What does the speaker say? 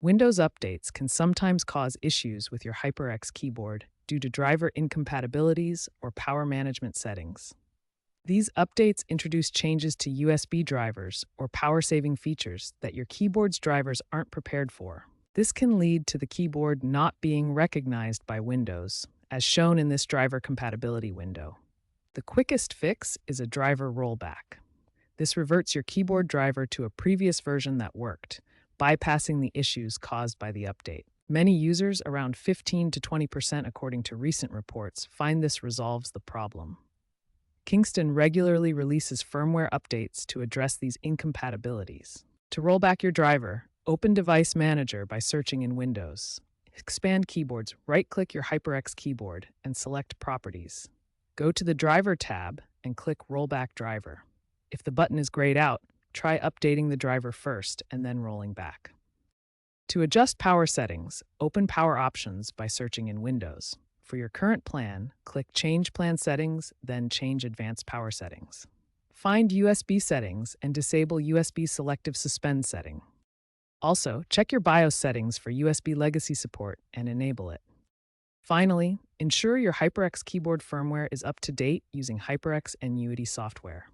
Windows updates can sometimes cause issues with your HyperX keyboard due to driver incompatibilities or power management settings. These updates introduce changes to USB drivers or power-saving features that your keyboard's drivers aren't prepared for. This can lead to the keyboard not being recognized by Windows, as shown in this driver compatibility window. The quickest fix is a driver rollback. This reverts your keyboard driver to a previous version that worked, bypassing the issues caused by the update. Many users, around 15 to 20% according to recent reports, find this resolves the problem. Kingston regularly releases firmware updates to address these incompatibilities. To roll back your driver, open Device Manager by searching in Windows. Expand Keyboards, right-click your HyperX keyboard and select Properties. Go to the Driver tab and click Rollback Driver. If the button is grayed out, try updating the driver first and then rolling back. To adjust power settings, open Power Options by searching in Windows. For your current plan, click Change Plan Settings, then Change Advanced Power Settings. Find USB Settings and disable USB Selective Suspend setting. Also, check your BIOS settings for USB legacy support and enable it. Finally, ensure your HyperX keyboard firmware is up to date using HyperX Annuity software.